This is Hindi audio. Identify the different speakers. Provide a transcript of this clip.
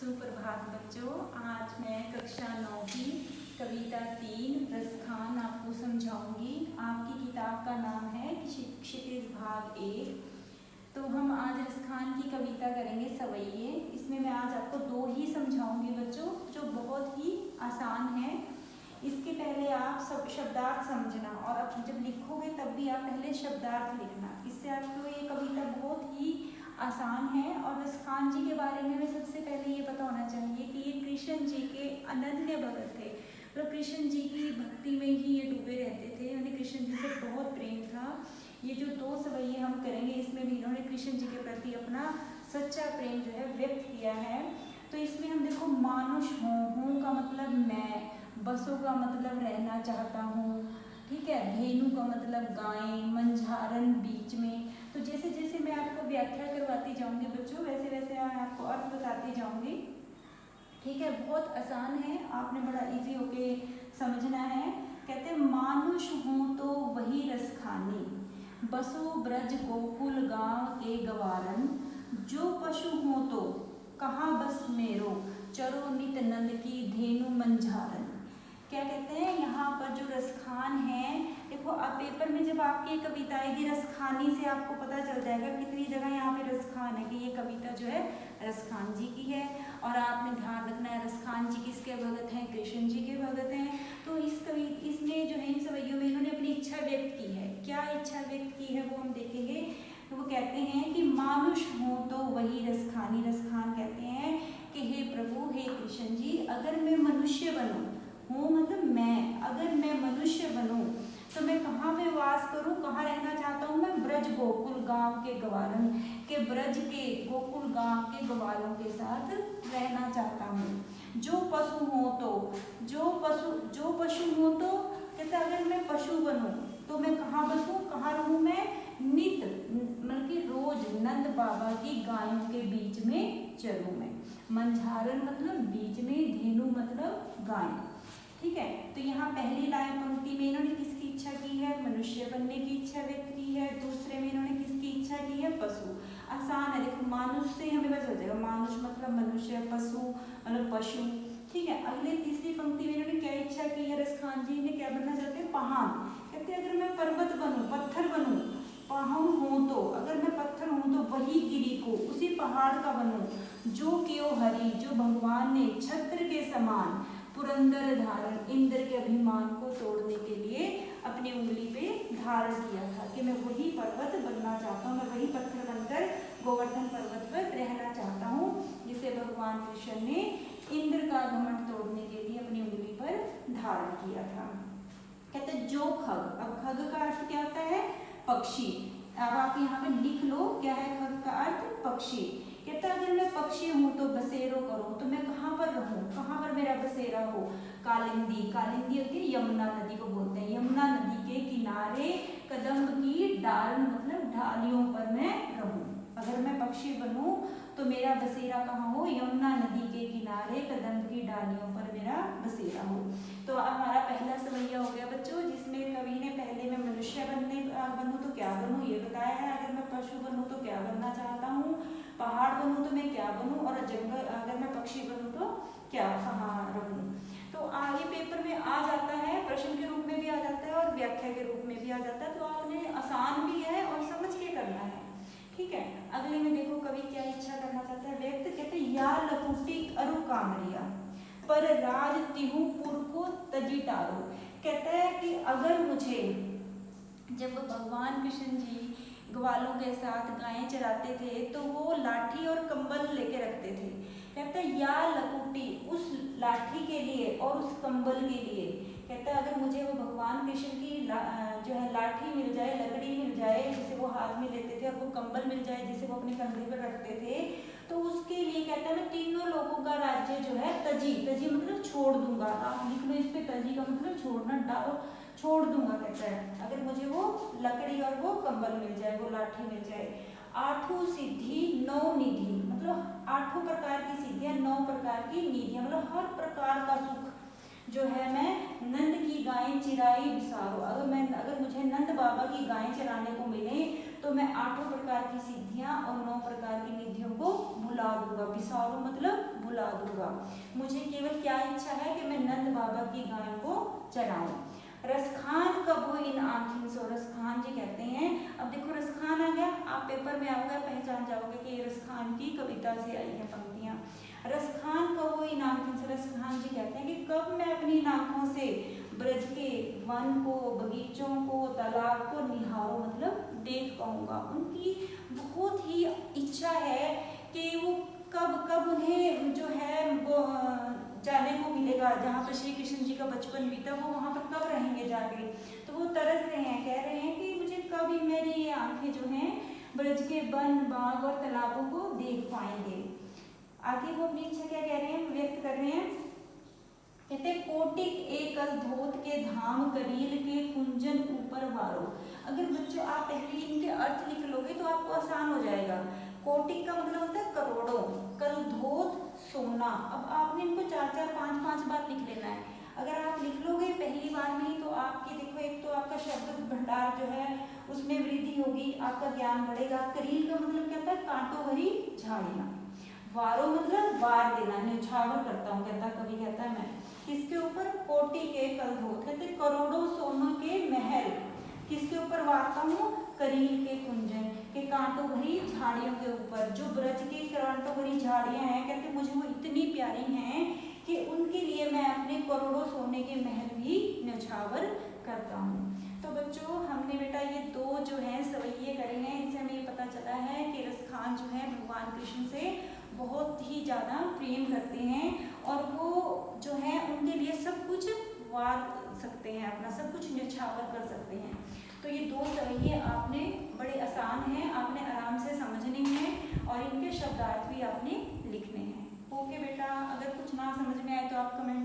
Speaker 1: सुप्रभात बच्चों। आज मैं कक्षा 9 की कविता 3 रसखान आपको समझाऊंगी। आपकी किताब का नाम है क्षितिज भाग 1। तो हम आज रसखान की कविता करेंगे सवैये। इसमें मैं आज आपको 2 ही समझाऊंगी बच्चों, जो बहुत ही आसान है। इसके पहले आप सब शब्दार्थ समझना, और अब जब लिखोगे तब भी आप पहले शब्दार्थ लिखना। इससे आपको ये कविता बहुत ही आसान है। और रसखान जी के बारे में हमें सबसे पहले ये पता होना चाहिए कि ये कृष्ण जी के अनन्य भगत थे। तो कृष्ण जी की भक्ति में ही ये डूबे रहते थे। उन्हें कृष्ण जी से बहुत प्रेम था। ये जो 2 सवैये हम करेंगे, इसमें भी इन्होंने कृष्ण जी के प्रति अपना सच्चा प्रेम जो है व्यक्त किया है। तो इसमें हम देखो, मानुष हूँ का मतलब मैं, बसों का मतलब रहना चाहता हूँ, ठीक है, धेनु का मतलब गायें, मंझारन बीच में। तो जैसे जैसे मैं आपको व्याख्या करवाती जाऊंगी बच्चों, वैसे वैसे मैं आपको अर्थ बताती जाऊंगी। ठीक है, बहुत आसान है, आपने बड़ा इजी होके समझना है। कहते हैं मानुष हूँ तो वही रसखानी, बसो ब्रज गोकुल गांव के गवारन, जो पशु हो तो कहाँ बस मेरो, चरो नित नंद की धेनु मंझारन। क्या कहते हैं यहाँ पर जो रसखान है, देखो अब पेपर में जब आपकी कविता आएगी रसखानी से आपको पता चल जाएगा कितनी जगह यहाँ पे रसखान है कि ये कविता जो है रसखान जी की है। और आपने ध्यान रखना है रसखान जी किसके भगत हैं, कृष्ण जी के भगत हैं। तो इसमें जो है इन सवैयों में इन्होंने अपनी इच्छा व्यक्त की है। क्या इच्छा व्यक्त की है वो हम देखेंगे। तो वो कहते हैं कि मानुष हो तो वही रसखानी। रसखान कहते हैं कि हे प्रभु, हे कृष्ण जी, अगर मैं मनुष्य बनूं, हूँ मतलब मैं, अगर मैं मनुष्य बनूं तो मैं कहाँ पे वास करूं, कहाँ रहना चाहता हूँ मैं, ब्रज गोकुल गांव के गवारन के, ब्रज के गोकुल गांव के गवारों के साथ रहना चाहता हूँ। जो पशु हो तो, जो पशु हो तो कहते अगर मैं पशु बनूं तो मैं कहाँ बसूं, कहाँ रहूं मैं, नित मतलब कि रोज नंद बाबा की गायों के बीच में चरूं मैं। मंझारन मतलब बीच में, धेनु मतलब गाय। ठीक है, तो यहाँ पहली लाइन पंक्ति में इन्होंने किसकी इच्छा की है, मनुष्य बनने की इच्छा व्यक्त की है। दूसरे में इन्होंने किसकी इच्छा की है, पशु। आसान है, देखो मानुष से हमें पता चल जाएगा, मानुष मतलब मनुष्य, पशु मतलब पशु। ठीक है, अगले तीसरी पंक्ति में इन्होंने क्या इच्छा की है, रसखान जी ने क्या बनना चाहते हैं, पहाड़। कहते हैं अगर मैं पर्वत बनूं, पत्थर बनूं, पहाड़ हूँ तो, अगर मैं पत्थर हूँ तो वही गिरी को, उसी पहाड़ का बनूं, जो क्यों हरि, जो भगवान ने छत्र के समान पुरंदर धारण, इंद्र के अभिमान को तोड़ने के लिए अपनी उंगली पे धारण किया था, कि मैं वही पर्वत बनना चाहता हूँ, मैं वही पत्थर बनकर गोवर्धन पर्वत पर रहना चाहता हूँ, जिसे भगवान कृष्ण ने इंद्र का घमंड तोड़ने के लिए अपनी उंगली पर धारण किया था। कहते जो खग, अब खग का अर्थ क्या होता है, पक्षी। अब आप यहाँ पे लिख लो क्या है खग का अर्थ, पक्षी। कहता अगर मैं पक्षी हूँ तो बसेरो करूँ, तो मैं कहाँ पर रहूँ, कहाँ पर मेरा बसेरा हो, कालिंदी। कालिंदी होती है यमुना नदी को बोलते हैं, यमुना नदी के किनारे कदम्ब की डाल मतलब ढालियों पर मैं रहूँ। अगर मैं पक्षी बनूँ तो मेरा बसेरा कहाँ हो, यमुना नदी के किनारे कदम्ब की डालियों पर मेरा बसेरा हो। तो हमारा पहला सवैया हो गया बच्चों, जिसमें कवि ने पहले मैं मनुष्य बनूँ तो क्या बनूँ ये बताया है, अगर मैं पशु बनूँ तो क्या बनना चाहता हूँ, पहाड़ बनूँ तो मैं क्या बनूँ, और जंगल अगर मैं पक्षी बनूँ तो क्या, कहाँ रहूँ। तो आगे पेपर में आ जाता है, प्रश्न के रूप में भी आ जाता है और व्याख्या के रूप में भी आ जाता है। तो आपने आसान भी है और समझ के करना है। ठीक है, अगले में देखो कवि क्या इच्छा करना चाहता है व्यक्त। कहते या लकुटी अरु कामरिया, पर राज तिहु पुर को तजी टारो। कहता है कि अगर मुझे, जब भगवान कृष्ण जी ग्वालों के साथ गायें चराते थे तो वो लाठी और कंबल लेके रखते थे। कहता है या लकुटी, उस लाठी के लिए और उस कंबल के लिए। कहता है अगर मुझे वो भगवान कृष्ण की जो है लाठी मिल जाए, लकड़ी मिल जाए जिसे वो हाथ में लेते थे, और वो कंबल मिल जाए जिसे वो अपने कंधे पर रखते थे, तो उसके लिए कहता है मैं तीनों लोगों का राज्य जो है तजी, तजी मतलब छोड़ दूंगा। आप लिख लो इस पे, तजी का मतलब छोड़ना, डालो छोड़ दूंगा। कहता है अगर मुझे वो लकड़ी और वो कंबल मिल जाए, वो लाठी मिल जाए। आठों सिद्धि नौ निधि, मतलब 8 प्रकार की सिद्धियां, 9 प्रकार की निधियां, मतलब हर प्रकार का सुख जो है मैं नंद की गायें चिराई बिसारो। अगर मुझे नंद बाबा की गायें चराने को मिले तो मैं 8 प्रकार की सिद्धियां और 9 प्रकार की निधियों को भुला दूंगा। बिसारो मतलब भुला दूंगा। मुझे केवल क्या इच्छा है कि मैं नंद बाबा की गाय को चराऊं। रसखान कब हो इन आँखिन सो, रसखान जी कहते हैं। अब देखो रसखान आ गया, आप पेपर में आओगे पहचान जाओगे कि ये रसखान की कविता से आई है पंक्तियां। रसखान कब हो इन आँखिन से, रसखान जी कहते हैं कि कब मैं अपनी आँखों से ब्रज के वन को, बगीचों को, तालाब को निहारो, मतलब देख पाऊंगा। उनकी बहुत ही इच्छा है कि वो कब उन्हें जो है वो जाने को मिलेगा, जहाँ पर श्री कृष्ण जी का बचपन बीता वो वहाँ पर कब रहेंगे जाके। तो वो तरस रहे हैं, कह रहे हैं कि मुझे कब ही मेरी ये आंखें जो हैं ब्रज के वन, बाग और तालाबों को देख पाएंगे। आगे वो अपनी इच्छा क्या कह रहे हैं, व्यक्त कर रहे हैं। कहते कोटिक एकल धोत के धाम, करील के कुंजन ऊपर वारो। अगर बच्चों आप पहले इनके अर्थ लिख लोगे तो आपको आसान हो जाएगा। कोटिक का मतलब होता है करोड़ों, कल धोत सोना। अब आपने इनको 4-4, 5-5 बार लिख लेना है। अगर आप लिख लोगे पहली बार में ही तो आपकी देखो, एक तो आपका शब्द भंडार जो है उसमें वृद्धि होगी, आपका ज्ञान बढ़ेगा। करील का मतलब क्या होता है, कांटों भरी झाड़ियाँ। वारो मतलब वार देना, न्यौछावर करता हूँ, कहता कवि कहता है मैं किसके ऊपर, कोटि के कल धोत, कहते करोड़ों सोनों के महल किसके ऊपर वारता हूँ, करील के कुंजन के कांटों भरी झाड़ियों के ऊपर। जो ब्रज की कांटों भरी झाड़ियां हैं, कहते मुझे वो इतनी प्यारी हैं कि उनके लिए मैं अपने करोड़ों सोने के महल भी न्यौछावर करता हूँ। तो बच्चों हमने बेटा ये दो जो है सवैये करे हैं, इनसे हमें ये पता चला है कि रसखान जो है भगवान कृष्ण से बहुत ही ज़्यादा प्रेम करते हैं और वो जो है उनके लिए सब कुछ वार सकते हैं, अपना सब कुछ न्यौछावर कर सकते हैं। तो ये दो सवैये आपने बड़े आसान हैं, आपने आराम से समझने हैं और इनके शब्दार्थ भी आपने लिखने हैं। ओके बेटा, अगर कुछ ना समझ में आए तो आप कमेंट